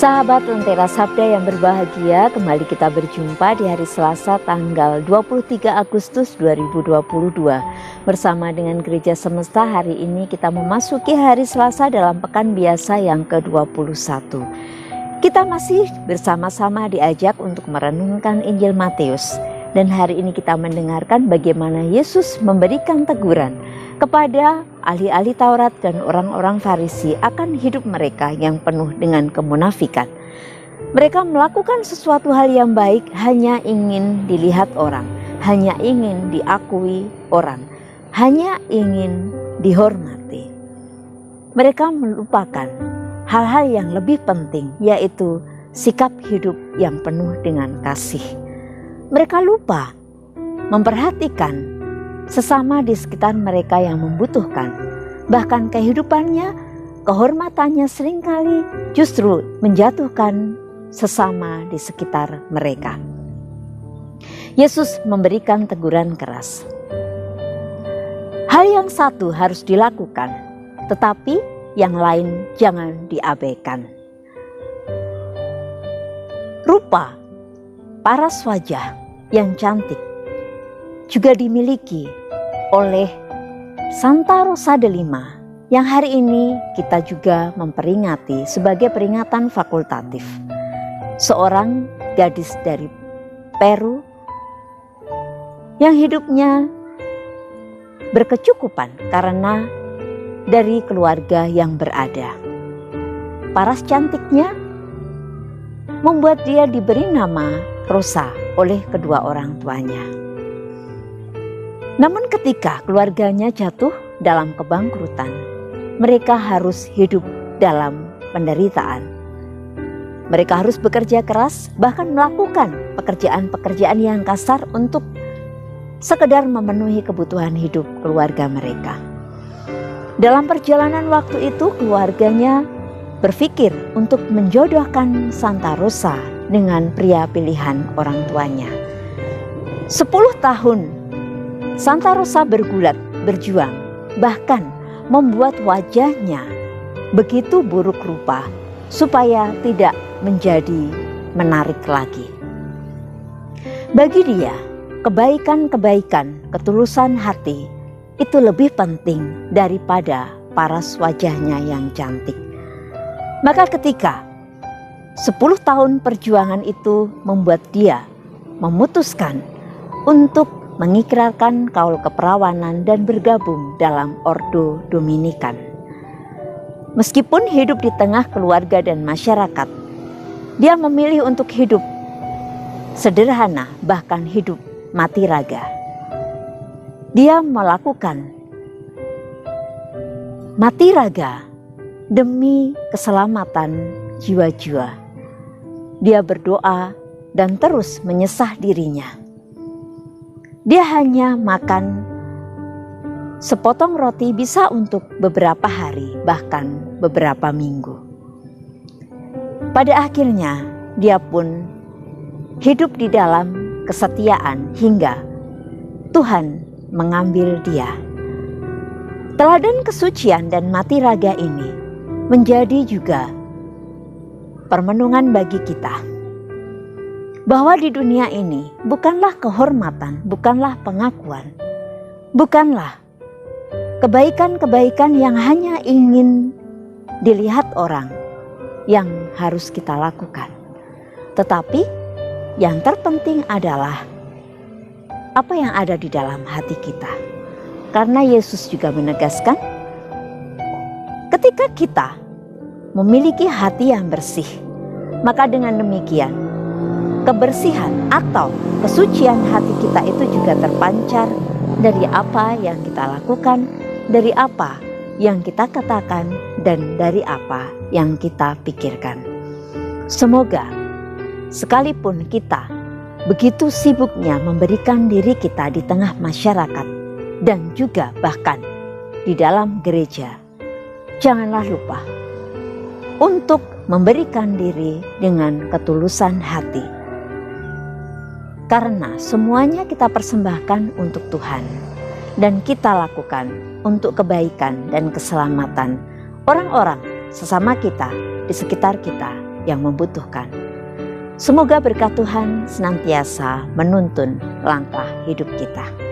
Sahabat Lentera Sabda yang berbahagia, kembali kita berjumpa di hari Selasa tanggal 23 Agustus 2022. Bersama dengan Gereja Semesta, hari ini kita memasuki hari Selasa dalam pekan biasa yang ke-21. Kita masih bersama-sama diajak untuk merenungkan Injil Matius. Dan hari ini kita mendengarkan bagaimana Yesus memberikan teguran kepada ahli-ahli Taurat dan orang-orang Farisi akan hidup mereka yang penuh dengan kemunafikan. Mereka melakukan sesuatu hal yang baik hanya ingin dilihat orang, hanya ingin diakui orang, hanya ingin dihormati. Mereka melupakan hal-hal yang lebih penting, yaitu sikap hidup yang penuh dengan kasih. Mereka lupa memperhatikan sesama di sekitar mereka yang membutuhkan. Bahkan kehidupannya, kehormatannya seringkali justru menjatuhkan sesama di sekitar mereka. Yesus memberikan teguran keras. Hal yang satu harus dilakukan, tetapi yang lain jangan diabaikan. Rupa paras wajah yang cantik juga dimiliki oleh Santa Rosa de Lima yang hari ini kita juga memperingati sebagai peringatan fakultatif. Seorang gadis dari Peru yang hidupnya berkecukupan karena dari keluarga yang berada. Paras cantiknya membuat dia diberi nama Rosa oleh kedua orang tuanya. Namun ketika keluarganya jatuh dalam kebangkrutan, mereka harus hidup dalam penderitaan. Mereka harus bekerja keras, bahkan melakukan pekerjaan-pekerjaan yang kasar untuk sekedar memenuhi kebutuhan hidup keluarga mereka. Dalam perjalanan waktu itu, keluarganya berpikir untuk menjodohkan Santa Rosa dengan pria pilihan orang tuanya. 10 tahun Santa Rosa bergulat, berjuang, bahkan membuat wajahnya begitu buruk rupa supaya tidak menjadi menarik lagi. Bagi dia, kebaikan-kebaikan, ketulusan hati itu lebih penting daripada paras wajahnya yang cantik. Maka ketika 10 tahun perjuangan itu membuat dia memutuskan untuk mengikrarkan kaul keperawanan dan bergabung dalam Ordo Dominikan. Meskipun hidup di tengah keluarga dan masyarakat, dia memilih untuk hidup sederhana, bahkan hidup mati raga. Dia melakukan mati raga demi keselamatan jiwa-jiwa. Dia berdoa dan terus menyesah dirinya. Dia hanya makan sepotong roti bisa untuk beberapa hari, bahkan beberapa minggu. Pada akhirnya dia pun hidup di dalam kesetiaan hingga Tuhan mengambil dia. Teladan kesucian dan mati raga ini menjadi juga permenungan bagi kita bahwa di dunia ini bukanlah kehormatan, bukanlah pengakuan, bukanlah kebaikan-kebaikan yang hanya ingin dilihat orang yang harus kita lakukan. Tetapi yang terpenting adalah apa yang ada di dalam hati kita. Karena Yesus juga menegaskan, ketika kita memiliki hati yang bersih, maka dengan demikian kebersihan atau kesucian hati kita itu juga terpancar dari apa yang kita lakukan, dari apa yang kita katakan, dan dari apa yang kita pikirkan. Semoga sekalipun kita begitu sibuknya memberikan diri kita di tengah masyarakat dan juga bahkan di dalam gereja, janganlah lupa untuk memberikan diri dengan ketulusan hati. Karena semuanya kita persembahkan untuk Tuhan dan kita lakukan untuk kebaikan dan keselamatan orang-orang sesama kita, di sekitar kita, yang membutuhkan. Semoga berkat Tuhan senantiasa menuntun langkah hidup kita.